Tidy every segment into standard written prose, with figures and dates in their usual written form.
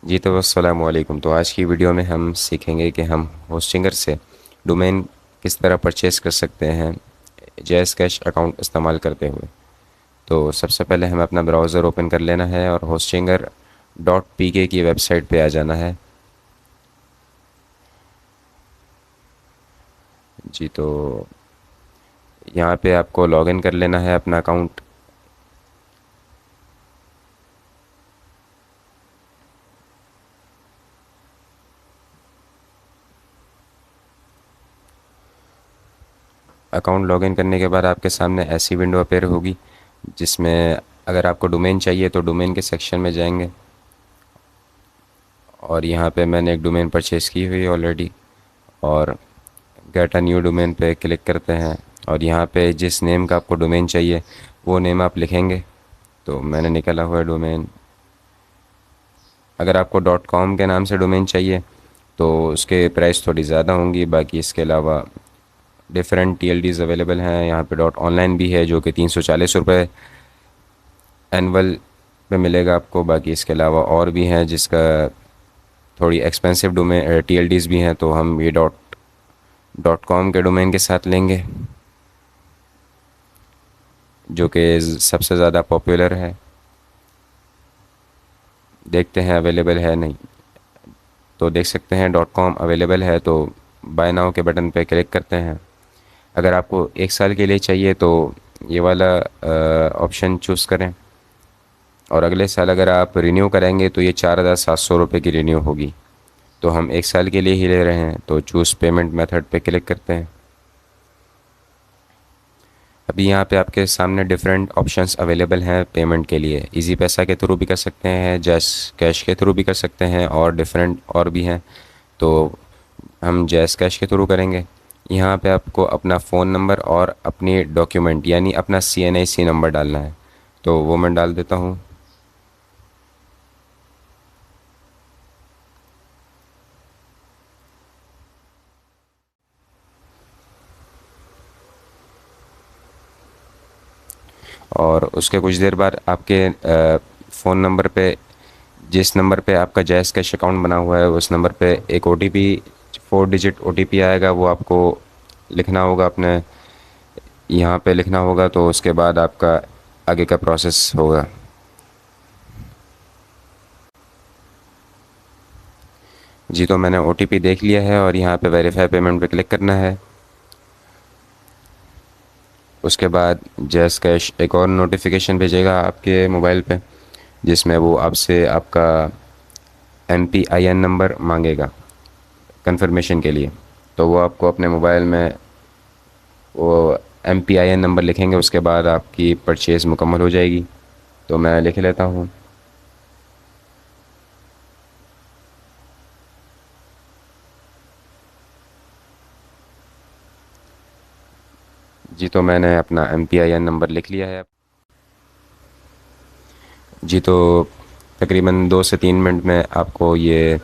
जी तो अस्सलाम वालेकुम। तो आज की वीडियो में हम सीखेंगे कि हम होस्टिंगर से डोमेन किस तरह परचेज़ कर सकते हैं जैज़ कैश अकाउंट इस्तेमाल करते हुए। तो सबसे पहले हमें अपना ब्राउज़र ओपन कर लेना है और होस्टिंगर डॉट पी के की वेबसाइट पे आ जाना है। जी तो यहाँ पे आपको लॉगिन कर लेना है अपना अकाउंट। अकाउंट लॉगिन करने के बाद आपके सामने ऐसी विंडो अपेयर होगी जिसमें अगर आपको डोमेन चाहिए तो डोमेन के सेक्शन में जाएंगे और यहाँ पे मैंने एक डोमेन परचेज़ की हुई है ऑलरेडी। और गेट अ न्यू डोमेन पे क्लिक करते हैं और यहाँ पे जिस नेम का आपको डोमेन चाहिए वो नेम आप लिखेंगे। तो मैंने निकाला हुआ है डोमेन। अगर आपको डॉट कॉम के नाम से डोमेन चाहिए तो उसके प्राइस थोड़ी ज़्यादा होंगी। बाकी इसके अलावा डिफरेंट टीएलडीज़ अवेलेबल हैं। यहाँ पे डॉट ऑनलाइन भी है जो कि 340 रुपये एनुअल पे मिलेगा आपको। बाकी इसके अलावा और भी हैं जिसका थोड़ी एक्सपेंसिव डोमेन टीएलडीज़ भी हैं। तो हम ये डॉट डॉट कॉम के डोमेन के साथ लेंगे जो कि सबसे ज़्यादा पॉपुलर है। देखते हैं अवेलेबल है नहीं। तो देख सकते हैं डॉट कॉम अवेलेबल है, तो बाय नाउ के बटन पे क्लिक करते हैं। अगर आपको 1 साल के लिए चाहिए तो ये वाला ऑप्शन चूज़ करें और अगले साल अगर आप रिन्यू कराएंगे तो ये 4700 रुपये की रिन्यू होगी। तो हम 1 साल के लिए ही ले रहे हैं तो चूज़ पेमेंट मेथड पे क्लिक करते हैं। अभी यहाँ पे आपके सामने डिफरेंट ऑप्शंस अवेलेबल हैं पेमेंट के लिए। इजी पैसा के थ्रू भी कर सकते हैं, जैस कैश के थ्रू भी कर सकते हैं और डिफरेंट और भी हैं। तो हम जैस कैश के थ्रू करेंगे। यहाँ पे आपको अपना फ़ोन नंबर और अपनी डॉक्यूमेंट यानी अपना CNIC नंबर डालना है। तो वो मैं डाल देता हूँ। और उसके कुछ देर बाद आपके फ़ोन नंबर पे जिस नंबर पे आपका जैज़ कैश अकाउंट बना हुआ है उस नंबर पे एक OTP 4 डिजिट OTP आएगा। वो आपको लिखना होगा अपने यहाँ पे लिखना होगा। तो उसके बाद आपका आगे का प्रोसेस होगा। जी तो मैंने OTP देख लिया है और यहाँ पे वेरीफाई पेमेंट पे क्लिक करना है। उसके बाद जैज़ कैश एक और नोटिफिकेशन भेजेगा आपके मोबाइल पे जिसमें वो आपसे आपका MPIN नंबर मांगेगा कंफर्मेशन के लिए। तो वो आपको अपने मोबाइल में वो MPIN नंबर लिखेंगे। उसके बाद आपकी परचेज़ मुकम्मल हो जाएगी। तो मैं लिख लेता हूँ। जी तो मैंने अपना MPIN नंबर लिख लिया है। जी तो तकरीबन 2 से 3 मिनट में आपको ये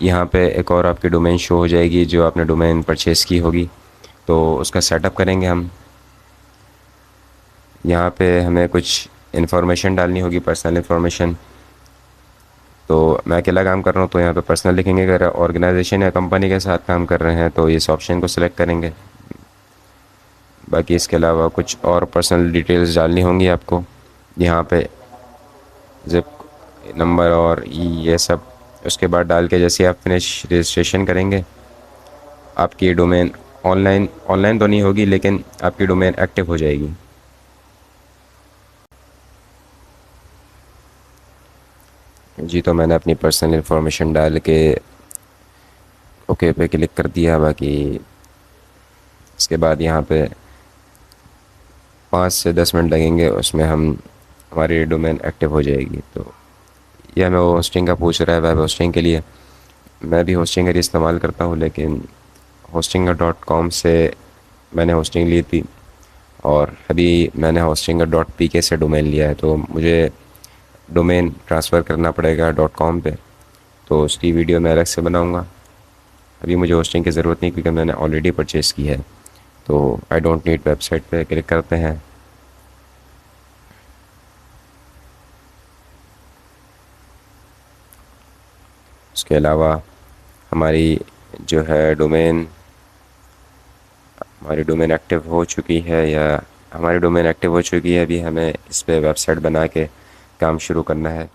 यहाँ पे एक और आपकी डोमेन शो हो जाएगी जो आपने डोमेन परचेज़ की होगी। तो उसका सेटअप करेंगे हम। यहाँ पे हमें कुछ इन्फॉर्मेशन डालनी होगी, पर्सनल इन्फॉर्मेशन। तो मैं अकेला काम कर रहा हूँ तो यहाँ पे पर्सनल लिखेंगे। अगर ऑर्गेनाइजेशन या कंपनी के साथ काम कर रहे हैं तो इस ऑप्शन को सिलेक्ट करेंगे। बाकी इसके अलावा कुछ और पर्सनल डिटेल्स डालनी होंगी आपको यहाँ पे, जिप नंबर और ये सब। उसके बाद डाल के जैसे आप फिनिश रजिस्ट्रेशन करेंगे आपकी डोमेन ऑनलाइन ऑनलाइन तो नहीं होगी लेकिन आपकी डोमेन एक्टिव हो जाएगी। जी तो मैंने अपनी पर्सनल इन्फॉर्मेशन डाल के ओके पे क्लिक कर दिया। बाकी इसके बाद यहाँ पे 5 से 10 मिनट लगेंगे, उसमें हम हमारी डोमेन एक्टिव हो जाएगी। तो यह हमें होस्टिंग का पूछ रहा है, वेब होस्टिंग के लिए। मैं भी होस्टिंगर ही इस्तेमाल करता हूँ लेकिन होस्टिंगर.com से मैंने होस्टिंग ली थी और अभी मैंने hostinger.pk से डोमेन लिया है। तो मुझे डोमेन ट्रांसफ़र करना पड़ेगा .com पे। तो उसकी वीडियो मैं अलग से बनाऊँगा। अभी मुझे होस्टिंग की ज़रूरत नहीं क्योंकि मैंने ऑलरेडी परचेज़ की है। तो आई डोंट नीड वेबसाइट पे क्लिक करते हैं। उसके अलावा हमारी जो है डोमेन हमारी डोमेन एक्टिव हो चुकी है, या हमारी डोमेन एक्टिव हो चुकी है, अभी हमें इस पे वेबसाइट बना के काम शुरू करना है।